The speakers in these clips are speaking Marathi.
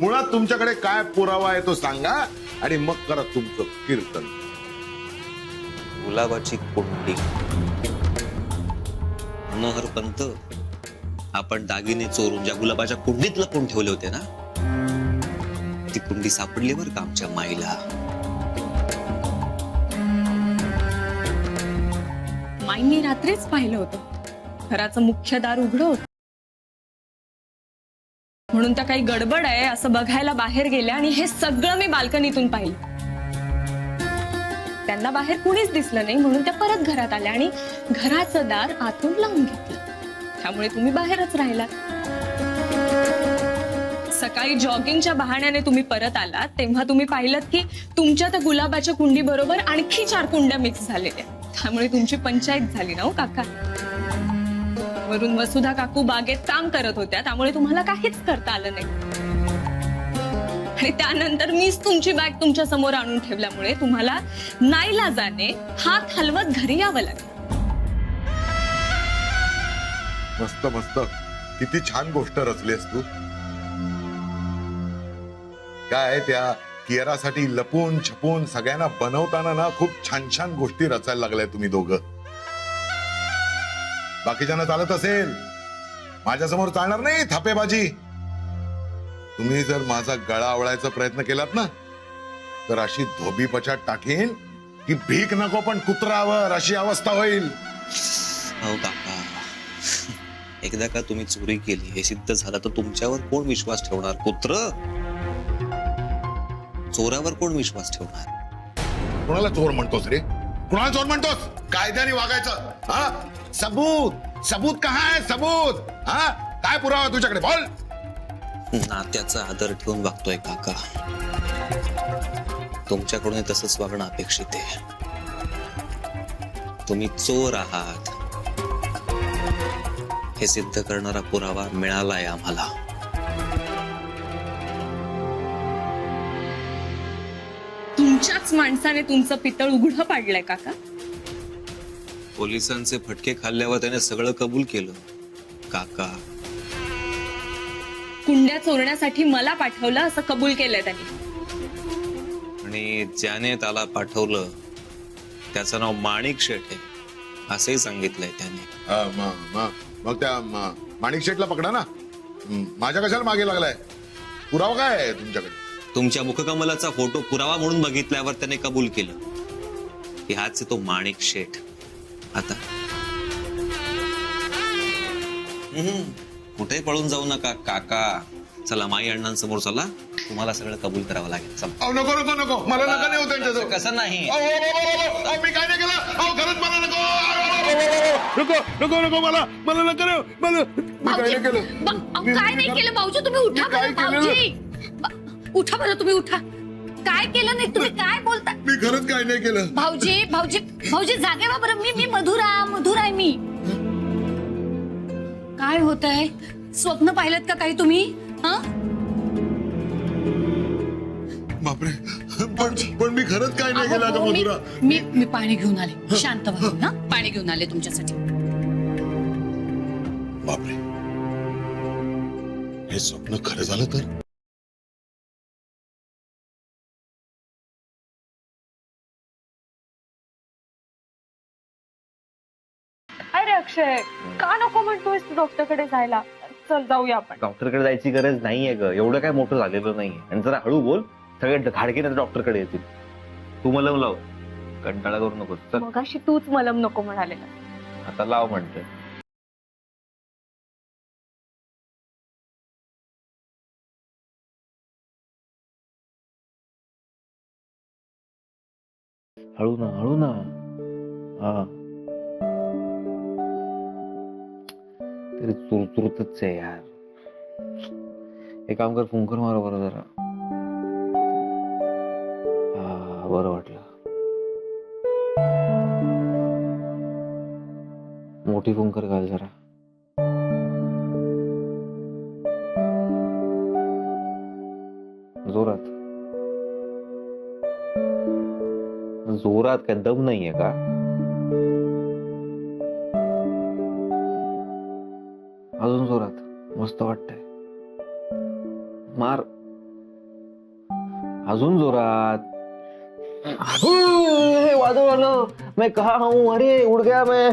मुळात तुमच्याकडे काय पुरावा आहे तो सांगा आणि मग करा तुमचं कीर्तन. गुलाबाची कुंडी. मनोहर पंत, आपण दागिने चोरून ज्या गुलाबाच्या कुंडीत लपवून ठेवले होते ना, ती कुंडी सापडली बरं का आमच्या माईला. माईंनी रात्रीच पाहिलं होतं घराचं मुख्य दार उघडं होतं, म्हणून त्या काही गडबड आहे असं बघायला बाहेर गेल्या आणि हे सगळं मी बाल्कनीतून पाहिलं. त्यांना बाहेर कुणीच दिसलं नाही म्हणून त्या परत घरात आल्या आणि घराचं दार आतून लावून घेतलं. त्यामुळे तुम्ही बाहेरच राहिलात. सकाळी जॉगिंगच्या बहाण्याने तुम्ही परत आलात तेव्हा तुम्ही पाहिलं की तुमच्या त्या गुलाबाच्या कुंडी बरोबर आणखी 4 कुंड्या मिक्स झालेल्या. त्यामुळे तुमची पंचायत झाली ना हो काका. वरून वसुधा काकू बागेत काम करत होत्या त्यामुळे तुम्हाला काहीच करता आलं नाही. आणि त्यानंतर मीच तुमची बॅग तुमच्या समोर आणून ठेवल्यामुळे तुम्हाला नाईलाजाने हात हलवत घरी यावं लागलं. मस्त मस्त, किती छान गोष्ट रचलीस तू. काय त्या कियारासाठी लपून छपून सगळ्यांना बनवताना ना खूप छान छान गोष्टी रचायला लागलाय तुम्ही दोघं. बाकीच्यांना चालत असेल, माझ्यासमोर चालणार नाही थापेबाजी. तुम्ही जर माझा गळा आवळायचा प्रयत्न केलात ना तर अशी धोबी पछाड टाकीन की भीक नको पण कुत्रावर अशी अवस्था होईल. हो काका, एकदा का तुम्ही चोरी केली हे सिद्ध झालं तर तुमच्यावर कोण विश्वास ठेवणार? कुत्र. चोरावर कोण विश्वास ठेवणार? कोणाला चोर म्हणतोस रे? कुणाला चोर म्हणतोस? कायद्याने वागायचं. हा, सबूत सबूत कहा आहे? सबूत. हा, काय पुरावा तुझ्याकडे? बोल. नात्याचा आदर ठेवून वागतोय काका. तुमच्याकडून तसंच वागणं अपेक्षित आहे. तुम्ही चोर आहात हे सिद्ध करणारा पुरावा मिळालाय आम्हाला. तुमच्याच माणसाने तुमचं पितळ उघडं पाडलंय काका. पोलिसांचे फटके खाल्ल्यावर त्याने सगळं कबूल केलं काका. कुंड्या चोरण्यासाठी मला पाठवलं असं कबूल केलंय त्यांनी. आणि ज्याने त्याला पाठवलं त्याचं नाव माणिक शेठ आहे असंही सांगितलंय त्याने. मग त्या माणिक शेठला पकडा ना. माझ्या कशाला मागे लागलाय? पुरावा काय आहे तुमच्याकडे? तुमच्या मुखकमलाचा फोटो पुरावा म्हणून बघितल्यावर त्याने कबूल केलं की हाच तो माणिक शेठ. आता कुठे पळून जाऊ नका काका. चला माई अण्णांसमोर चला, तुम्हाला सगळं कबूल करावं लागेल. चला. नको नको नको, मला नका नेऊ त्यांच्याजवळ. कसं नाही? मी काय नाही केलं. खरंच मला नको नको नको नको, मला मला नका नेऊ. मला मी काय नाही केलं. काय नाही केलं भाऊजी? तुम्ही उठा बरं भाऊजी. उठा बरं, तुम्ही उठा. काय केलं नाही तुम्ही? काय बोलता? मी खरंच काय नाही केलं. भाऊजी भाऊजी भाऊजी जागे व्हा बरं. मी मधुरा आहे मी. काय होत आहे? स्वप्न पाहिलं का काही तुम्ही? बापरे, पण मी खरंच काय नाही केलं का मधुरा? मी पाणी घेऊन आले. शांत व्हा ना. पाणी घेऊन आले तुमच्यासाठी. बापरे, हे स्वप्न खरं झालं तर? अरे अक्षय, का नको म्हणतोयस तू डॉक्टरकडे जायला? चल जाऊया आपण. डॉक्टरकडे जायची गरज नाहीये ग. एवढं काय मोठं झालेलं नाहीये. आणि जरा हळू बोल, सगळे घाडके डॉक्टरकडे येतील. तू मलम लाव, कंटाळा करू नको. चल. मगाशी तूच मलम नको म्हणालेला. आता लाव म्हणते. हळू ना, हळू ना. हा, तरी चुरचुरतच आहे यार. एक काम कर, फुंकर मारा बरं जरा. हा, बरं वाटलं. मोठी फुंकर घाल जरा. जोरात जोरात. काय दम नाहीये का? अजून जोरात. मस्त वाटतंय. मार अजून जोरात. वादळ आलं. मैं कहा हूं, अरे उड गया मैं.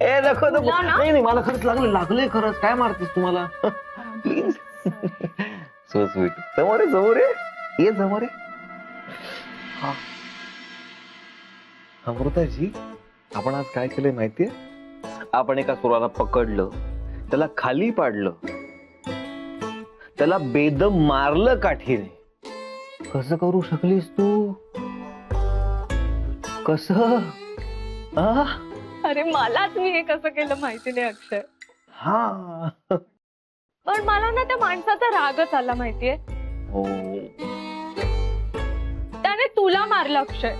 ए नको नको. तुला ना? नाही मला खरंच लागलंय खरंच. काय मारतेस तुम्हाला प्लीज. So sweet. समोर आहे ये समोर आहे. हा अमृताजी, आपण आज काय केलंय माहितीये? आपण एका चोराला पकडलं, त्याला खाली पाडलं, त्याला बेदम मारलं काठीने. कसं करू शकलीस तू? कसं? अरे मलाच मी हे कसं केलं माहिती नाही अक्षय. हा पण मला ना त्या माणसाचा रागच आला माहितीये. हो. त्याने तुला मारलं अक्षय.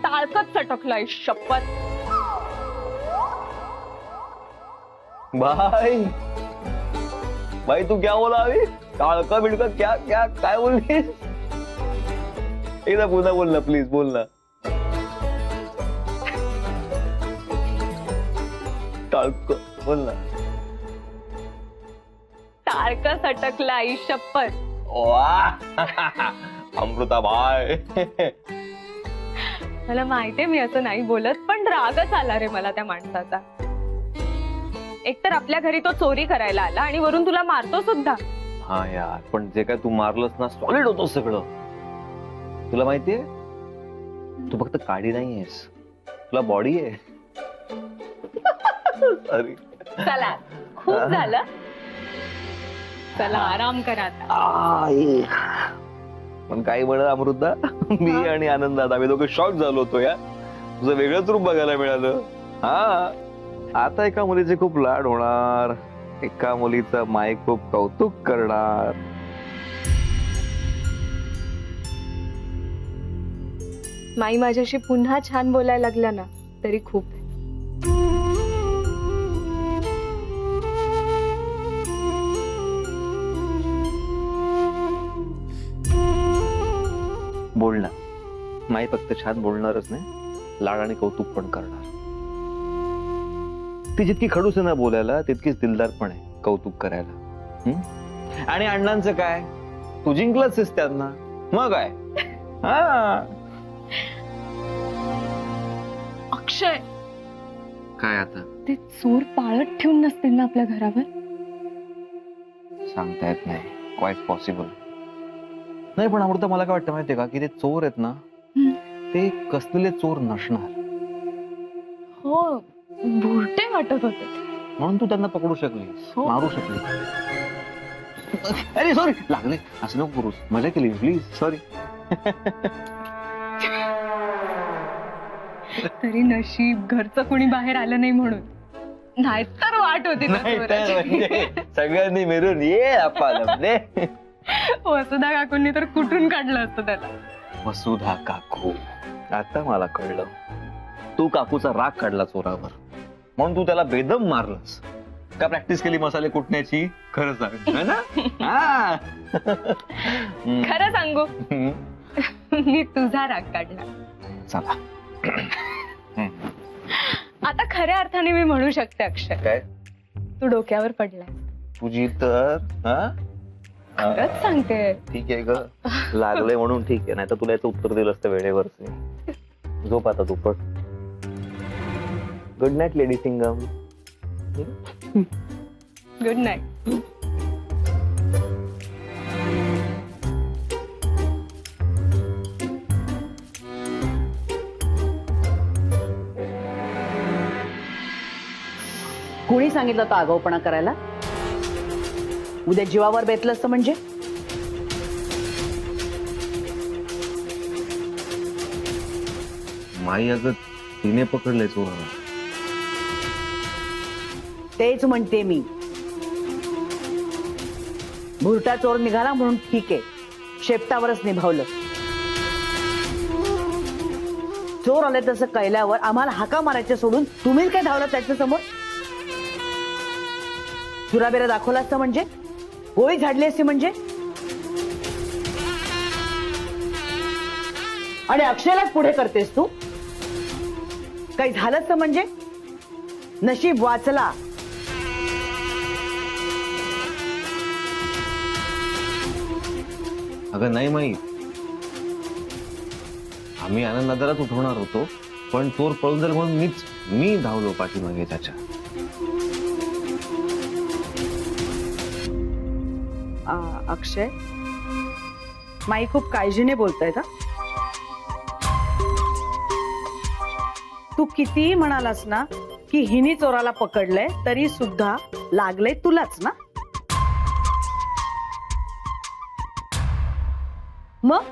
टाळकत सटकलाय शपथ. भाई भाई तू क्या बोला अभी? काळका बिडका क्या क्या काय बोललीस? एकदा पुन्हा बोल ना प्लीज, बोल ना. टाळक बोल ना. टाळकं सटकलाय शपथ. वाह अमृता भाई. मला माहितीये मी असं नाही बोलत, पण रागच आला रे मला त्या माणसाचा. एकतर आपल्या घरी तो चोरी करायला आला आणि वरून तुला मारतो सुद्धा. हा यार, पण जे काय तू मारलंस ना, सॉलिड होतं सगळं. तुला माहितीये, तू फक्त काडी नाहीयेस, तुला बॉडी आहे. सॉरी. चला खूप झालं. चला आराम करा आता. पण काही म्हणत अमृता, मी आणि आनंदात आम्ही दोघे शॉक झालो होतो या. तुझं वेगळंच रूप बघायला मिळालं. हा आता एका मुलीचे खूप लाड होणार, एका मुलीचं माय खूप कौतुक करणार. माई माझ्याशी पुन्हा छान बोलायला लागला ना तरी खूप. बोल ना. माई फक्त छान बोलणारच नाही, लाड आणि कौतुक पण करणार. ती जितकी खडूस आहे ना बोलायला, तितकीच दिलदार पण आहे कौतुक करायला. आणि अण्णांचं काय, तू जिंकलंच त्यांना, मग काय. हा अक्षय, काय आता ते चोर पाळत ठेवून नसतील ना आपल्या घरावर? सांगता येत नाही, क्वाईट पॉसिबल नाही. पण अमृता मला काय वाटतं माहितीये का, की ते चोर आहेत ना, ते कसलेले चोर नसणार. हो, भुरटे वाटत होते म्हणून तू त्यांना पकडू शकलीस, मारू शकली. अरे सॉरी, लागले असं नको करूस, मजा केली प्लीज, सॉरी. तरी नशीब घरचं कोणी बाहेर आलं नाही म्हणून, नाहीतर वाट होती ना चोराची. सगळ्यांनी मिळून ये आपण. वसुधा काकूंनी तर कुठून काढलं असतं त्याला. वसुधा काकू, आता मला कळलं, तू काकूचा राग काढला चोरावर, म्हणून तू त्याला बेदम मारलंस का? प्रॅक्टिस केली मसाले कुटण्याची? खरं सांग है ना? खरं सांगू, मी तुझा राग काढला. चला आता खऱ्या अर्थाने मी म्हणू शकते अक्षय, काय तू डोक्यावर पडलाय. तुझी तर खरंच सांगते. ठीक आहे ग, लागलंय म्हणून ठीक आहे, नाही तर तुला याचं उत्तर दिलं असतं वेळेवरच. झोप आता तू पण. Good night lady Singam. Good night. कोणी सांगितलं तो आगाऊपणा करायला? उद्या जीवावर बेतलं असतं म्हणजे? माई अगं तिने पकडले चोराला. तेच म्हणते मी. भुरटा चोर निघाला म्हणून ठीक आहे, शेपटावरच निभावलं. चोर आले तसं कळल्यावर आम्हाला हाका मारायच्या सोडून तुम्ही काय धावलं त्याच्या समोर? चुराबेरा दाखवला असतं म्हणजे? गोळी झाडली असती म्हणजे? आणि अक्षयलाच पुढे करतेस तू? काही झालं असतं म्हणजे? नशीब वाचला. अगं नाही माहीत, आम्ही आनंदालाच उठवणार होतो, पण चोर पळून जाईल म्हणून मी धावलो पाठीमागे त्याच्या. अक्षय, माई खूप काळजीने बोलताय का? तू कितीही म्हणालास ना की हिनी चोराला पकडलंय, तरी सुद्धा लागले तुलाच ना. मग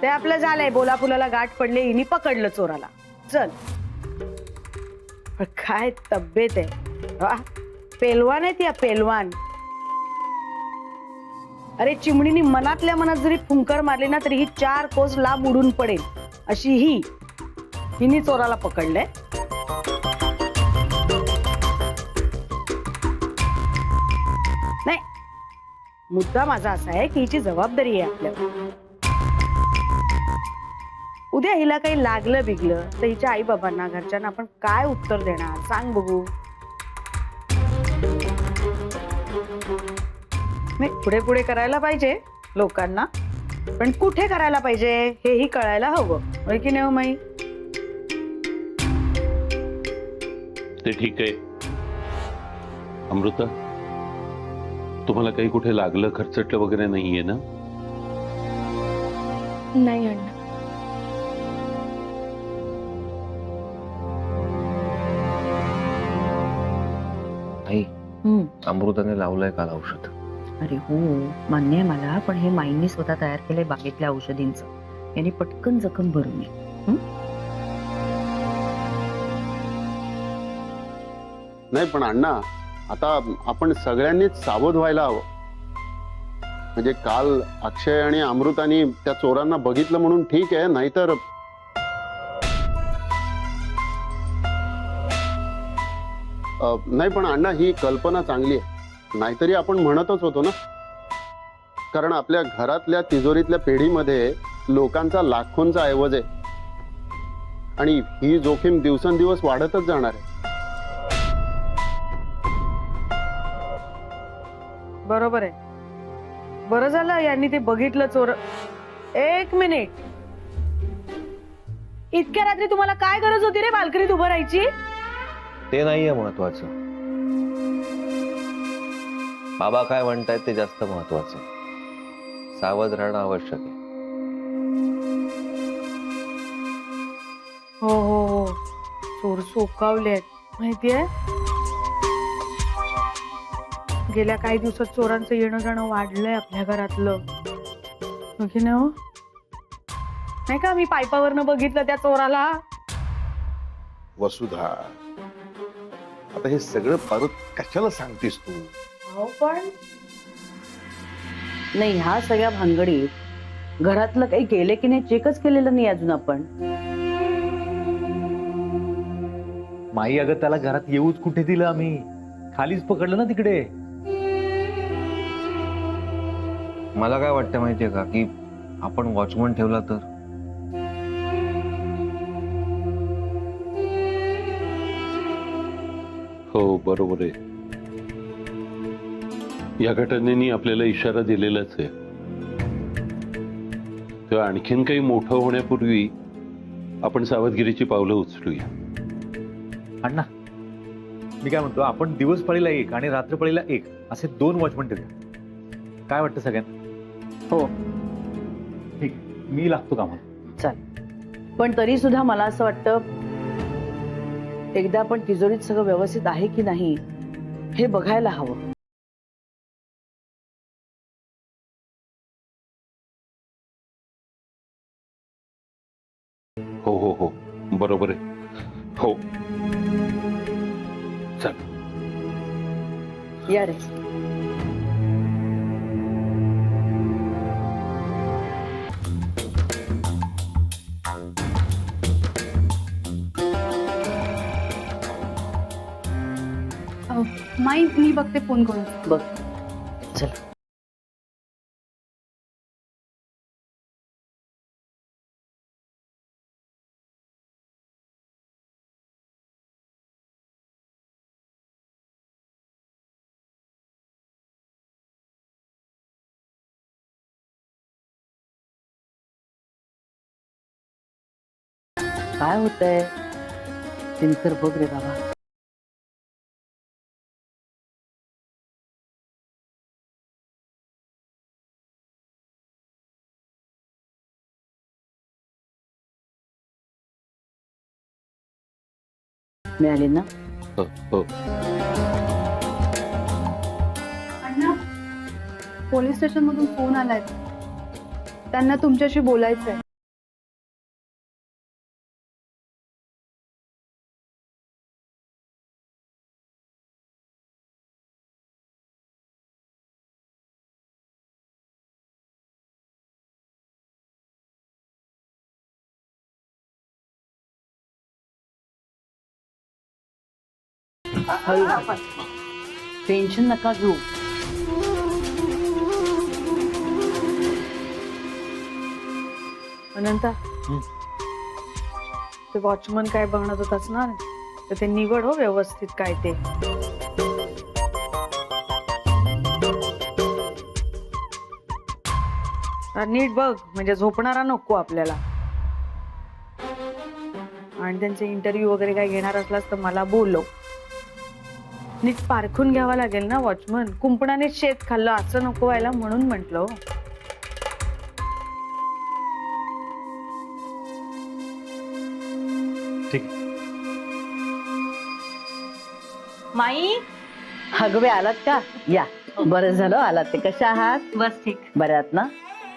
ते आपलं झालंय, बोला पुलाला गाठ पडले, हिनी पकडलं चोराला. चल, पण काय तब्येत आहे, वा, पेलवान आहे ती, पेलवान. अरे चिमणीनी मनातल्या मनात जरी फुंकर मारली ना तरी ही 4 कोस लांब उडून पडेल, अशी हिनी चोराला पकडलंय. नाही, मुद्दा माझा असा आहे की हिची जबाबदारी आहे आपल्यावर. उद्या हिला काही लागलं बिगलं तर हिच्या आई बाबांना, घरच्यांना आपण काय उत्तर देणार, सांग बघू. पुढे पुढे करायला पाहिजे लोकांना, पण कुठे करायला पाहिजे हेही कळायला हवं, होय की नाही माई? ते ठीक आहे. अमृता, तुम्हाला काही कुठे लागलं, खर्चटलं वगैरे नाहीये ना? नाही अण्णा. आई, अमृताने लावलंय काल औषध. अरे हो, मान्य आहे मला, पण हे माईंनी स्वतः तयार केलंय बागेतल्या औषधींचं. यांनी पटकन जखम भरून नये. नाही पण अण्णा, आता आपण सगळ्यांनीच सावध व्हायला हवं. म्हणजे काल अक्षय आणि अमृतानी त्या चोरांना बघितलं म्हणून ठीक आहे, नाहीतर नाही. पण अण्णा, ही कल्पना चांगली आहे, नाहीतरी आपण म्हणतच होतो ना, कारण आपल्या घरातल्या तिजोरीतल्या पेढीमध्ये लोकांचा लाखोंचा ऐवज आहे आणि ही जोखीम दिवसेंदिवस वाढतच जाणार आहे. बरोबर आहे. बरं झालं यांनी ते बघितलं चोर. एक मिनिट, इतक्या रात्री तुम्हाला काय गरज होती रे बाल्कनीत उभं राहायची? ते नाहीये महत्वाचं, बाबा काय म्हणतायत ते जास्त महत्वाचं. सावध राहणं आवश्यक आहे. हो हो हो, चोर सोकावले माहितीये. गेल्या काही दिवसात चोरांचं येणं जाणं वाढलंय आपल्या घरातलं, हो की नाही? नाही का, मी पायपावरनं बघितलं त्या चोराला. वसुधा, आता हे सगळं परत कशाला सांगतेस तू? हो, पण नाही, ह्या सगळ्या भानगडीत घरातलं काही गेले की नाही चेकच केलेलं नाही अजून आपण. माई, अगं त्याला घरात येऊच कुठे दिलं आम्ही, खालीच पकडलं ना तिकडे. मला काय वाटतं माहितीये का, की आपण वॉचमन ठेवला तर. हो, बरोबर आहे. या घटनेने आपल्याला इशारा दिलेलाच आहे. तेव्हा आणखीन काही मोठं होण्यापूर्वी आपण सावधगिरीची पावलं उचलूया. अण्णा, मी काय म्हणतो, आपण दिवस पाळीला 1 आणि रात्र पाळीला 1 असे 2 वॉचमन ठेवूया. काय वाटतं सगळ्यांना? हो, ठीक, मी लागतो कामाला. चल. पण तरी सुद्धा मला असं वाटतं एकदा आपण तिजोरीत सगळं व्यवस्थित आहे की नाही हे बघायला हवं. हो हो हो, बरोबर आहे. हो, चल. या रे. माई, मी बघते फोन करून. बघ, चल. काय होतंय दिनकर बघ रे बाबा. मिळाली ना? हो हो. अण्णा पोलीस स्टेशन मधून फोन आलाय, त्यांना तुमच्याशी बोलायचंय. टेन्शन नका घेऊ. अनंता ते वॉचमन काय बघणं होताच ना, तर ते निवड हो व्यवस्थित काय ते. नीट बघ म्हणजे झोपणारा नको आपल्याला. आणि त्यांचे इंटरव्ह्यू वगैरे काय घेणार असलास तर मला बोलव. नीट पारखून घ्यावा लागेल ना वॉचमन. कुंपणाने शेत खाल्लं असं नको व्हायला म्हणून म्हंटल. ठीक. माई हगवे आलात का? या बरं झालं आलात. ते कशा आहात? बस ठीक. बऱ्या आहात ना?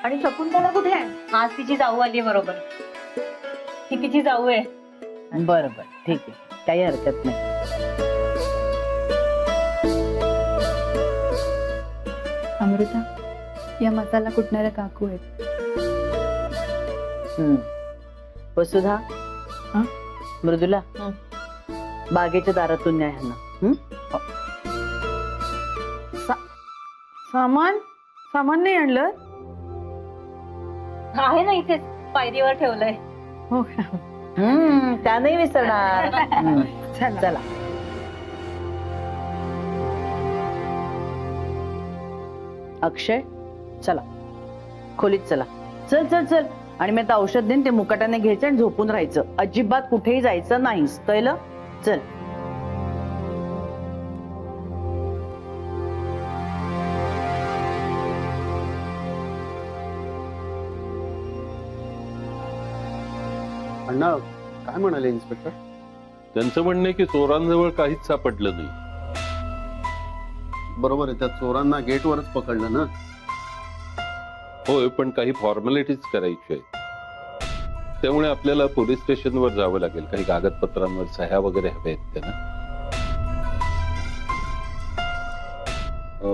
आणि शकुंतला कुठे आहे? आज तिची जाऊ आली बरोबर. ती तिची जाऊ आहे. बरं बरं ठीक आहे, काही हरकत नाही. अमृता, या मसाला कुटणाऱ्या काकू आहेत. वसुधा, मृदुला, बागेच्या दारातून न्या ह्यांना. सामान सामान नाही आणलं? आहे ना इथेच पायरीवर ठेवलंय. हो का? त्या नाही विसरणार. चला. अक्षय चला खोलीत चला. चल चल चल. आणि मी आता औषध देईन, ते मुकाट्याने घ्यायचं आणि झोपून राहायचं. अजिबात कुठेही जायचं नाहीस कळलं? चल. अण्णा काय म्हणाले इन्स्पेक्टर? त्यांचं म्हणणं आहे की चोरांजवळ काहीच सापडलं नाही. बरोबर आहे, त्या चोरांना गेटवरच पकडलं ना. होय, पण काही फॉर्मॅलिटीज करायची आहेत. त्यामुळे आपल्याला पोलीस स्टेशनवर जावं लागेल. काही कागदपत्रांवर सह्या वगैरे हव्या आहेत त्यांना.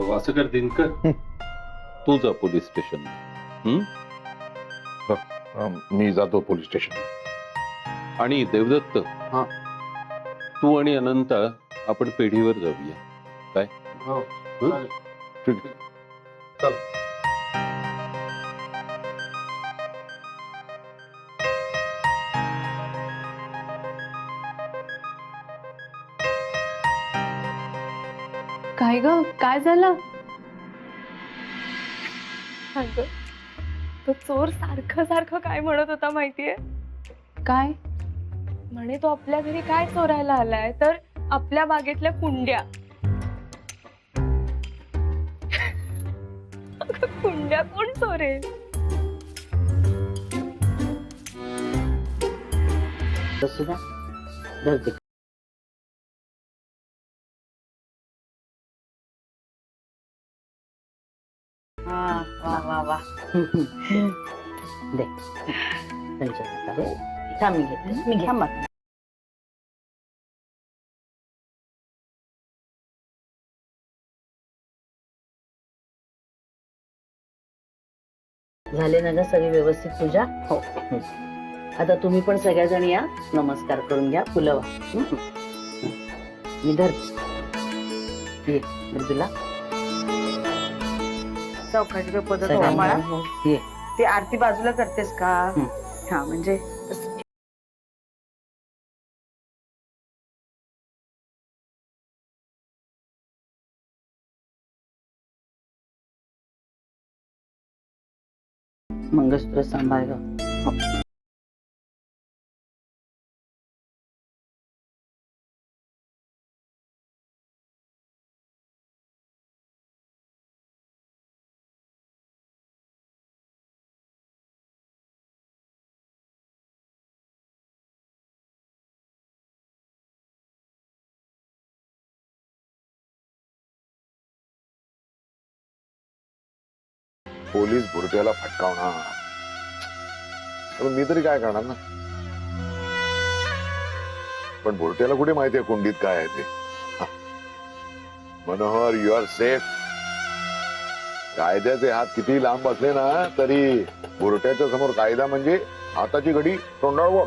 वासकर दिनकर, तू जा पोलीस स्टेशन. मी जातो पोलीस स्टेशन. आणि देवदत्त, हा. तू आणि अनंता आपण पेढीवर जाऊया. काय? हो हं? ठीक आहे. चल. काय ग, काय झालं? अगं, तो चोर सारखं सारखं काय म्हणत होता माहितीये? काय? म्हणे तो आपल्या घरी काय चोरायला आलाय, तर आपल्या बागेतल्या कुंड्या. अगं, कुंड्या कोण चोरेल? वसुधा धरते. वा वा वा. दे त्यांच्या हातावर. थांब, मी घेते. मी घ्या मग. झाले ना ग सगळी व्यवस्थित पूजा? हो. आता तुम्ही पण सगळ्याजण या, नमस्कार करून घ्या, फुलं वा. मी धरते. ये मृदुला. चौकाची पद्धत मला. ये. ते आरती बाजूला करतेस का? हा म्हणजे मंगळसूत्र सांभाळ ग. पोलीस भुरट्याला फटकावणार, तर मी तरी काय करणार ना. पण भुरट्याला कुठे माहितीये कुंडीत काय आहे ते. Manohar, you are safe. कायद्याचे हात किती लांब असले ना तरी भुरट्याच्या समोर कायदा म्हणजे हाताची घडी तोंडावर.